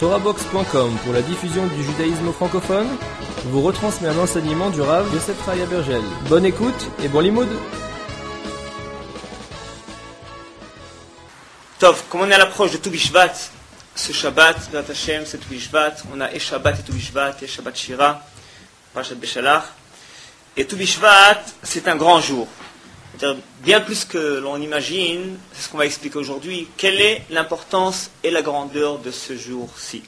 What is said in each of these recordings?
Torahbox.com pour la diffusion du judaïsme francophone vous retransmet un enseignement du Rav Yosef Chaya Bergel. Bonne écoute et bon limoud. Tov, comme on est à l'approche de Tou Bishvat, ce Shabbat, B'ezrat Hashem, c'est Tou Bishvat, on a Shabbat et Tou Bishvat, et Shabbat Shira, Parashat Beshalach. Et Tou Bishvat, c'est un grand jour. C'est-à-dire, bien plus que l'on imagine, c'est ce qu'on va expliquer aujourd'hui, quelle est l'importance et la grandeur de ce jour-ci.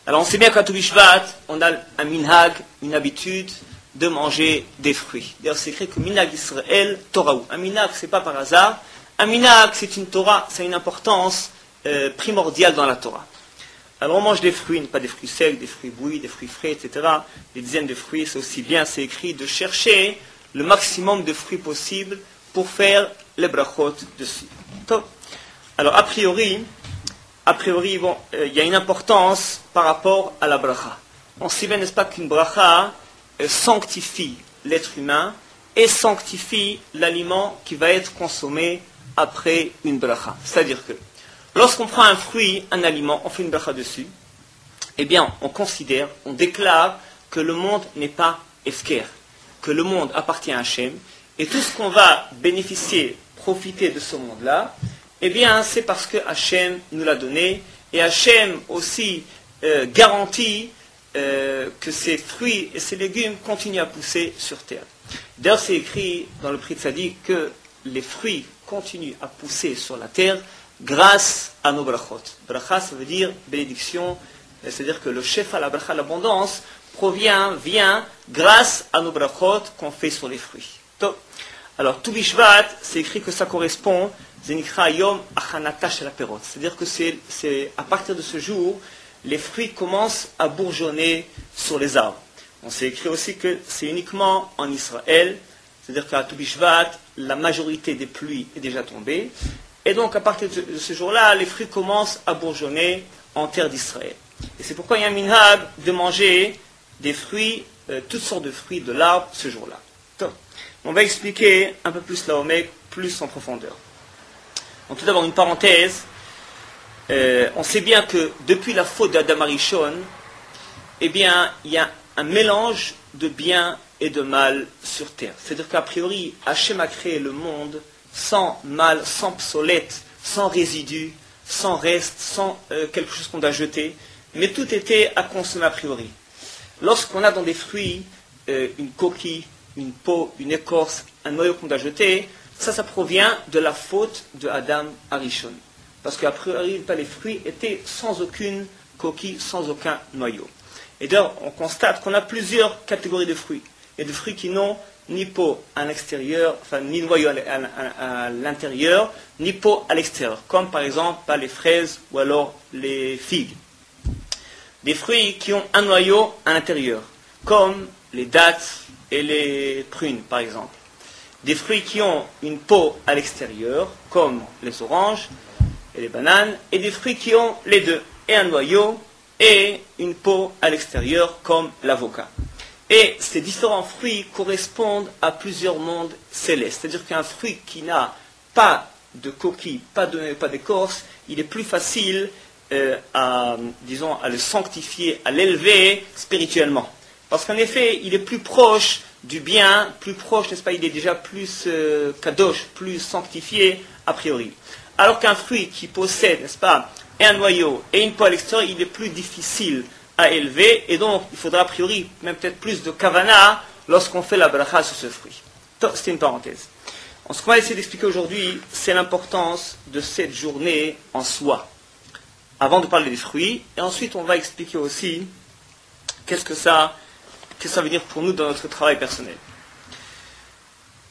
Alors on sait bien qu'à Tou Bishvat, on a un minhag, une habitude de manger des fruits. D'ailleurs c'est écrit que minhag Israël Torahu. Un minhag, c'est pas par hasard. Un minhag, c'est une Torah, c'est une importance primordiale dans la Torah. Alors on mange des fruits, pas des fruits secs, des fruits bouillis, des fruits frais, etc. Des dizaines de fruits, c'est aussi bien, c'est écrit, de chercher le maximum de fruits possible pour faire les brachot dessus. Alors a priori, bon, il y a une importance par rapport à la bracha. On sait bien, n'est-ce pas, qu'une bracha sanctifie l'être humain et sanctifie l'aliment qui va être consommé après une bracha. C'est-à-dire que lorsqu'on prend un fruit, un aliment, on fait une bracha dessus, eh bien on considère, on déclare que le monde n'est pas efker, que le monde appartient à Hachem, et tout ce qu'on va bénéficier, profiter de ce monde-là, eh bien c'est parce que Hachem nous l'a donné, et Hachem aussi garantit que ces fruits et ces légumes continuent à pousser sur terre. D'ailleurs c'est écrit dans le Pri Tzadik que les fruits continuent à pousser sur la terre grâce à nos brachot. Bracha, ça veut dire bénédiction, c'est-à-dire que le chef à la bracha, l'abondance, vient grâce à nos brachot qu'on fait sur les fruits. Alors, Tou Bishvat, c'est écrit que ça correspond, Zenikra Yom Achanata Shel Haperot. C'est-à-dire que c'est à partir de ce jour, les fruits commencent à bourgeonner sur les arbres. On s'est écrit aussi que c'est uniquement en Israël, c'est-à-dire qu'à Tou Bishvat, la majorité des pluies est déjà tombée. Et donc, à partir de ce jour-là, les fruits commencent à bourgeonner en terre d'Israël. Et c'est pourquoi il y a un minhag de manger des fruits, toutes sortes de fruits de l'arbre ce jour-là. Donc, on va expliquer un peu plus la Omek, plus en profondeur. Donc, tout d'abord, une parenthèse. On sait bien que depuis la faute d'Adam Arishon, eh bien, il y a un mélange de bien et de mal sur terre. C'est-à-dire qu'a priori, Hachem a créé le monde sans mal, sans psolète, sans résidus, sans reste, sans quelque chose qu'on doit jeter, mais tout était à consommer a priori. Lorsqu'on a dans des fruits une coquille, une peau, une écorce, un noyau qu'on doit jeter, ça provient de la faute de Adam Arishon. Parce qu'a priori, les fruits étaient sans aucune coquille, sans aucun noyau. Et d'ailleurs, on constate qu'on a plusieurs catégories de fruits. Il y a des fruits qui n'ont ni peau à l'extérieur, enfin ni noyau à l'intérieur, ni peau à l'extérieur, comme par exemple les fraises ou alors les figues. Des fruits qui ont un noyau à l'intérieur, comme les dattes et les prunes par exemple. Des fruits qui ont une peau à l'extérieur, comme les oranges et les bananes, et des fruits qui ont les deux, et un noyau et une peau à l'extérieur, comme l'avocat. Et ces différents fruits correspondent à plusieurs mondes célestes. C'est-à-dire qu'un fruit qui n'a pas de coquille, pas d'écorce, il est plus facile à le sanctifier, à l'élever spirituellement. Parce qu'en effet, il est plus proche du bien, plus proche, n'est-ce pas, il est déjà plus kadosh, plus sanctifié a priori. Alors qu'un fruit qui possède, n'est-ce pas, un noyau et une peau à l'extérieur, il est plus difficile à élever, et donc il faudra a priori même peut-être plus de kavana lorsqu'on fait la bracha sur ce fruit. C'est une parenthèse. Ce qu'on va essayer d'expliquer aujourd'hui, c'est l'importance de cette journée en soi, avant de parler des fruits, et ensuite on va expliquer aussi qu'est-ce que ça veut dire pour nous dans notre travail personnel.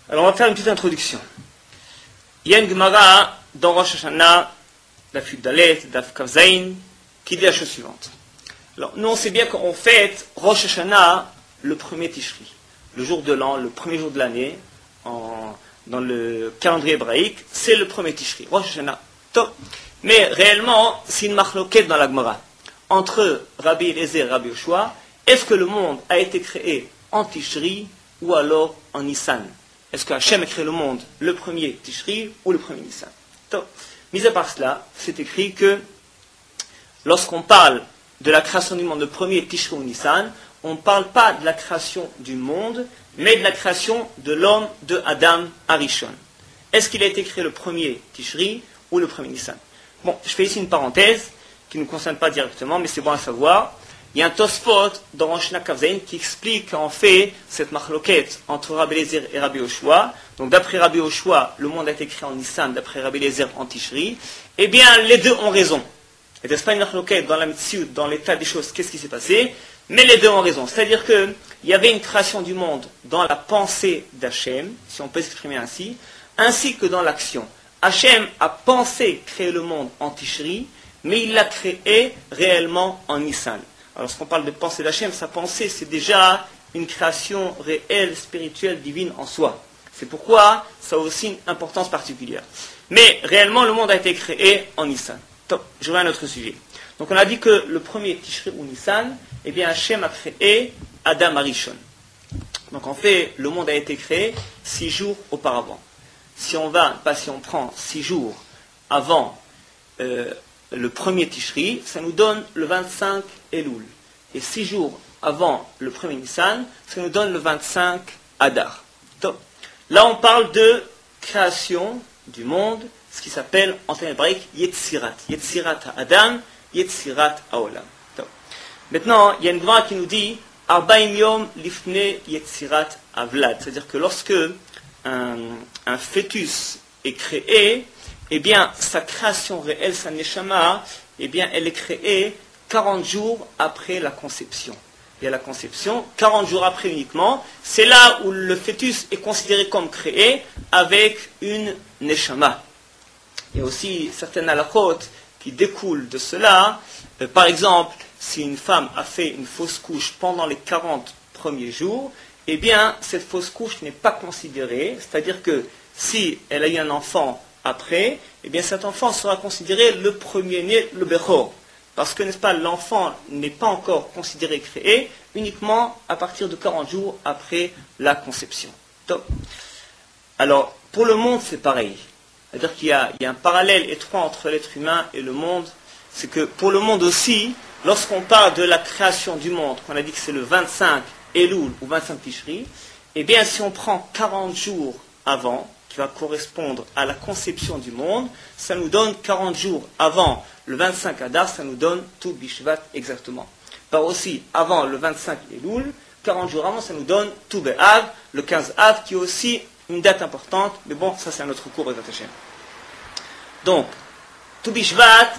Alors on va faire une petite introduction. Il y a une Gemara dans Rosh Hashanah, Daf Dalet, Daf Kav Zayin, qui dit la chose suivante. Alors, nous on sait bien qu'on fête Rosh Hashanah le premier Tishri, le jour de l'an, le premier jour de l'année, dans le calendrier hébraïque, c'est le premier Tishri, Rosh Hashanah. Mais réellement, c'est une machloket dans la Gemara. Entre Rabbi Eliezer et Rabbi Yoshua, est-ce que le monde a été créé en Tishri ou alors en Nissan? Est-ce que Hachem a créé le monde le premier Tishri ou le premier Nissan? Mis à part cela, c'est écrit que lorsqu'on parle de la création du monde, le premier Tishri ou Nissan, on ne parle pas de la création du monde, mais de la création de l'homme de Adam Arishon. Est-ce qu'il a été créé le premier Tishri ou le premier Nissan? Bon, je fais ici une parenthèse qui ne nous concerne pas directement, mais c'est bon à savoir. Il y a un Tosfot dans Rosh Hashanah Kaf Zayin qui explique en fait cette marloquette entre Rabbi Eliezer et Rabbi Yoshua. Donc d'après Rabbi Yoshua, le monde a été créé en Nissan, d'après Rabbi Eliezer en Tishri. Eh bien, les deux ont raison. Et n'est-ce pas une marloquette dans la Mitzvot, dans l'état des choses, qu'est-ce qui s'est passé? Mais les deux ont raison. C'est-à-dire qu'il y avait une création du monde dans la pensée d'Hachem, si on peut s'exprimer ainsi que dans l'action. Hachem a pensé créer le monde en Tishri, mais il l'a créé réellement en Nissan. Alors, lorsqu'on parle de pensée d'Hachem, sa pensée, c'est déjà une création réelle, spirituelle, divine en soi. C'est pourquoi ça a aussi une importance particulière. Mais réellement, le monde a été créé en Nissan. Top, je reviens à notre sujet. Donc, on a dit que le premier Tishri ou Nissan, eh bien, Hachem a créé Adam Arishon. Donc, en fait, le monde a été créé 6 jours auparavant. Si on prend 6 jours avant le premier Tishri, ça nous donne le 25 Elul. Et 6 jours avant le premier Nissan, ça nous donne le 25 Adar. Donc, là, on parle de création du monde, ce qui s'appelle en termes hébraïques Yetzirat. Yetzirat Adam, Yetzirat Haolam. Maintenant, il y a une Gemara qui nous dit Arbaim Yom Lifne Yetzirat Avlad. C'est-à-dire que lorsque un fœtus est créé, eh bien, sa création réelle, sa neshama, eh bien, elle est créée 40 jours après la conception. Et à la conception, 40 jours après uniquement, c'est là où le fœtus est considéré comme créé avec une neshama. Il y a aussi certaines halachot qui découlent de cela. Par exemple, si une femme a fait une fausse couche pendant les 40 premiers jours, eh bien, cette fausse couche n'est pas considérée. C'est-à-dire que si elle a eu un enfant après, eh bien cet enfant sera considéré le premier-né, le Bechor. Parce que, n'est-ce pas, l'enfant n'est pas encore considéré créé uniquement à partir de 40 jours après la conception. Donc, alors, pour le monde, c'est pareil. C'est-à-dire qu'il y a un parallèle étroit entre l'être humain et le monde. C'est que pour le monde aussi, lorsqu'on parle de la création du monde, qu'on a dit que c'est le 25 Elul ou 25 Tishri, eh bien, si on prend 40 jours avant, qui va correspondre à la conception du monde, ça nous donne 40 jours avant le 25 Adar, ça nous donne tout Bishvat exactement. Par aussi, avant le 25 Elul, 40 jours avant, ça nous donne tout Be'av, le 15 Av, qui est aussi une date importante, mais bon, ça c'est un autre cours, Bezat Hashem. Donc, tout Bishvat,